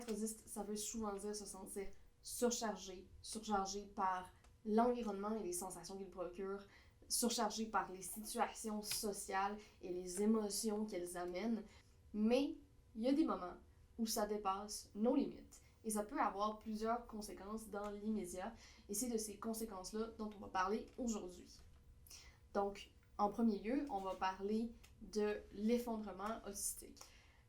Être autiste, ça veut souvent dire se sentir surchargé par l'environnement et les sensations qu'il procure, surchargé par les situations sociales et les émotions qu'elles amènent. Mais il y a des moments où ça dépasse nos limites et ça peut avoir plusieurs conséquences dans l'immédiat et c'est de ces conséquences-là dont on va parler aujourd'hui. Donc, en premier lieu, on va parler de l'effondrement autistique.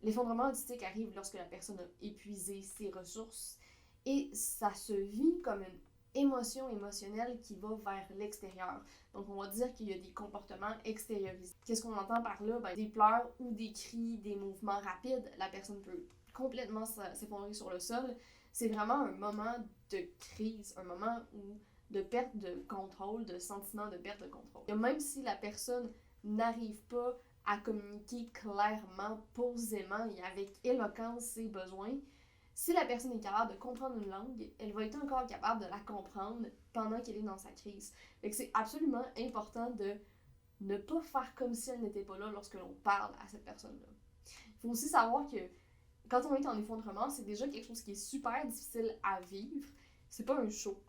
L'effondrement autistique arrive lorsque la personne a épuisé ses ressources et ça se vit comme une émotion émotionnelle qui va vers l'extérieur. Donc, on va dire qu'il y a des comportements extériorisés. Qu'est-ce qu'on entend par là? Des pleurs ou des cris, des mouvements rapides. La personne peut complètement s'effondrer sur le sol. C'est vraiment un moment de crise, un moment où de perte de contrôle, de sentiment de perte de contrôle. Et même si la personne n'arrive pas à communiquer clairement, posément et avec éloquence ses besoins, si la personne est capable de comprendre une langue, elle va être encore capable de la comprendre pendant qu'elle est dans sa crise. Fait que c'est absolument important de ne pas faire comme si elle n'était pas là lorsque l'on parle à cette personne-là. Il faut aussi savoir que quand on est en effondrement, c'est déjà quelque chose qui est super difficile à vivre. C'est pas un show.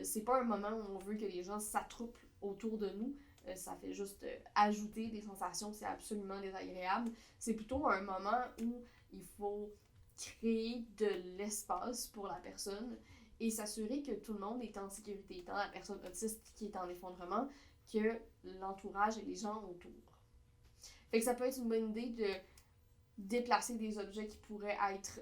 C'est pas un moment où on veut que les gens s'attroupent autour de nous. Ça fait juste ajouter des sensations, c'est absolument désagréable. C'est plutôt un moment où il faut créer de l'espace pour la personne et s'assurer que tout le monde est en sécurité, tant la personne autiste qui est en effondrement que l'entourage et les gens autour. Fait que ça peut être une bonne idée de déplacer des objets qui pourraient être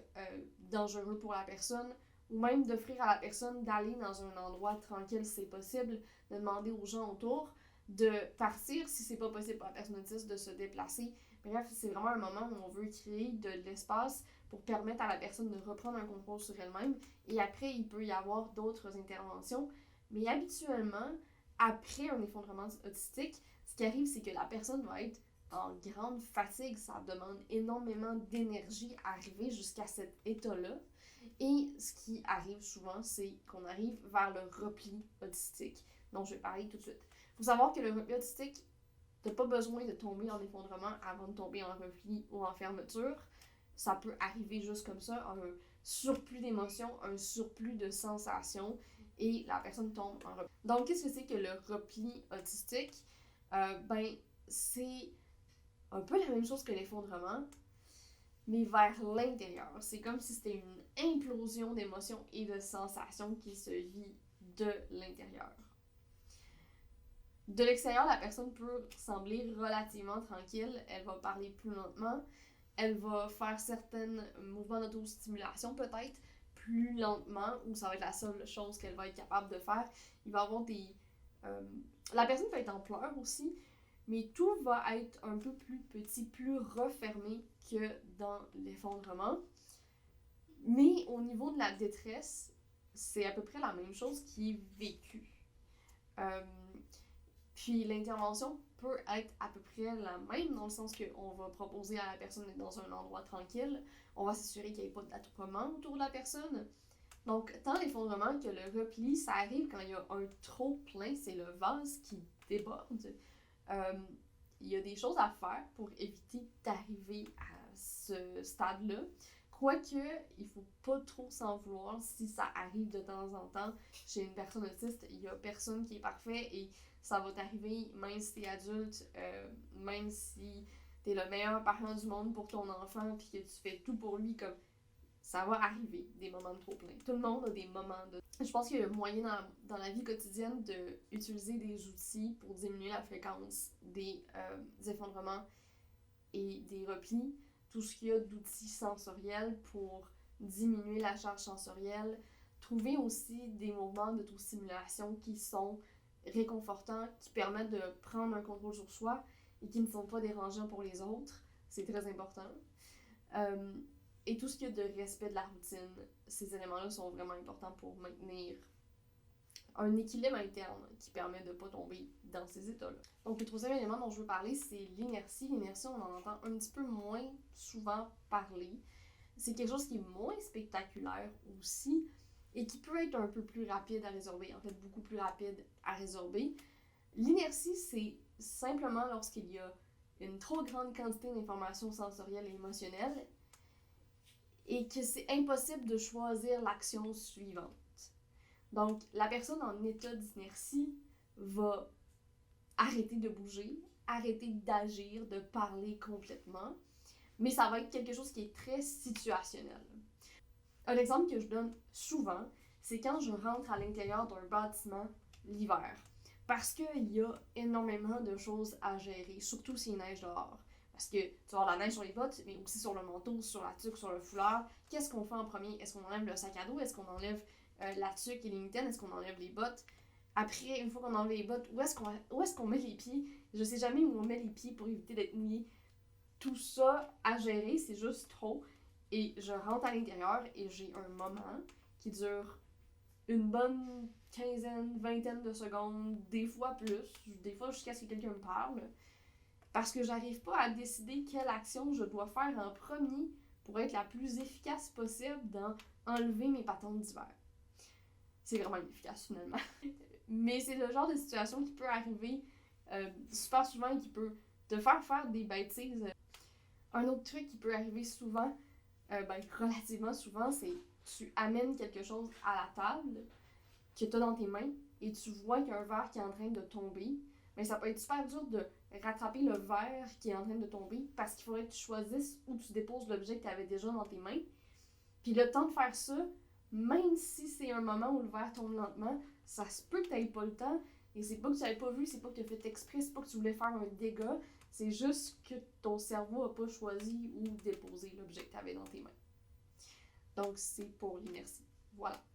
dangereux pour la personne ou même d'offrir à la personne d'aller dans un endroit tranquille si c'est possible, de demander aux gens autour de partir si c'est pas possible pour la personne autiste de se déplacer. Bref, c'est vraiment un moment où on veut créer de l'espace pour permettre à la personne de reprendre un contrôle sur elle-même. Et après, il peut y avoir d'autres interventions. Mais habituellement, après un effondrement autistique, ce qui arrive, c'est que la personne va être en grande fatigue. Ça demande énormément d'énergie à arriver jusqu'à cet état-là. Et ce qui arrive souvent, c'est qu'on arrive vers le repli autistique, dont je vais parler tout de suite. Il faut savoir que le repli autistique, t'as pas besoin de tomber en effondrement avant de tomber en repli ou en fermeture. Ça peut arriver juste comme ça, un surplus d'émotions, un surplus de sensations, et la personne tombe en repli. Donc, qu'est-ce que c'est que le repli autistique? C'est un peu la même chose que l'effondrement, mais vers l'intérieur. C'est comme si c'était une implosion d'émotions et de sensations qui se vit de l'intérieur. De l'extérieur, la personne peut sembler relativement tranquille, elle va parler plus lentement, elle va faire certains mouvements d'autostimulation peut-être plus lentement, ou ça va être la seule chose qu'elle va être capable de faire. Il va y avoir des... la personne peut être en pleurs aussi, mais tout va être un peu plus petit, plus refermé que dans l'effondrement. Mais au niveau de la détresse, c'est à peu près la même chose qui est vécue. Puis l'intervention peut être à peu près la même, dans le sens qu'on va proposer à la personne d'être dans un endroit tranquille, on va s'assurer qu'il n'y ait pas d'attroupement autour de la personne. Donc, tant l'effondrement que le repli, ça arrive quand il y a un trop plein, c'est le vase qui déborde. Il y a des choses à faire pour éviter d'arriver à ce stade-là. Quoique, il ne faut pas trop s'en vouloir si ça arrive de temps en temps chez une personne autiste. Il n'y a personne qui est parfait et ça va t'arriver même si t'es adulte, même si t'es le meilleur parent du monde pour ton enfant puis que tu fais tout pour lui, comme ça va arriver, des moments de trop plein. Tout le monde a des moments de... Je pense qu'il y a moyen dans la vie quotidienne d'utiliser des outils pour diminuer la fréquence des effondrements et des replis. Tout ce qu'il y a d'outils sensoriels pour diminuer la charge sensorielle. Trouver aussi des mouvements d'autostimulation qui sont réconfortants, qui permettent de prendre un contrôle sur soi et qui ne sont pas dérangeants pour les autres. C'est très important. Et tout ce qui est de respect de la routine, ces éléments-là sont vraiment importants pour maintenir un équilibre interne qui permet de ne pas tomber dans ces états-là. Donc, le troisième élément dont je veux parler, c'est l'inertie. L'inertie, on en entend un petit peu moins souvent parler. C'est quelque chose qui est moins spectaculaire aussi et qui peut être un peu plus rapide à résorber, en fait beaucoup plus rapide à résorber. L'inertie, c'est simplement lorsqu'il y a une trop grande quantité d'informations sensorielles et émotionnelles et que c'est impossible de choisir l'action suivante. Donc, la personne en état d'inertie va arrêter de bouger, arrêter d'agir, de parler complètement, mais ça va être quelque chose qui est très situationnel. Un exemple que je donne souvent, c'est quand je rentre à l'intérieur d'un bâtiment l'hiver. Parce qu'il y a énormément de choses à gérer, surtout s'il neige dehors. Parce que tu vas avoir la neige sur les bottes, mais aussi sur le manteau, sur la tuque, sur le foulard. Qu'est-ce qu'on fait en premier? Est-ce qu'on enlève le sac à dos? Est-ce qu'on enlève la tuque et les mitaines? Est-ce qu'on enlève les bottes? Après, une fois qu'on enlève les bottes, où est-ce qu'on met les pieds? Je sais jamais où on met les pieds pour éviter d'être mouillé. Tout ça à gérer, c'est juste trop. Et je rentre à l'intérieur et j'ai un moment qui dure une bonne quinzaine, vingtaine de secondes, des fois plus, des fois jusqu'à ce que quelqu'un me parle, parce que j'arrive pas à décider quelle action je dois faire en premier pour être la plus efficace possible dans enlever mes patentes d'hiver. C'est vraiment inefficace finalement. Mais c'est le genre de situation qui peut arriver super souvent et qui peut te faire des bêtises. Un autre truc qui peut arriver souvent, relativement souvent, c'est tu amènes quelque chose à la table que tu as dans tes mains et tu vois qu'il y a un verre qui est en train de tomber. Mais ça peut être super dur de rattraper le verre qui est en train de tomber parce qu'il faudrait que tu choisisses où tu déposes l'objet que tu avais déjà dans tes mains. Puis le temps de faire ça, même si c'est un moment où le verre tombe lentement, ça se peut que tu n'aies pas le temps. Et c'est pas que tu n'avais pas vu, c'est pas que tu as fait exprès, c'est pas que tu voulais faire un dégât. C'est juste que ton cerveau n'a pas choisi où déposer l'objet que tu avais dans tes mains. Donc, c'est pour l'inertie. Voilà.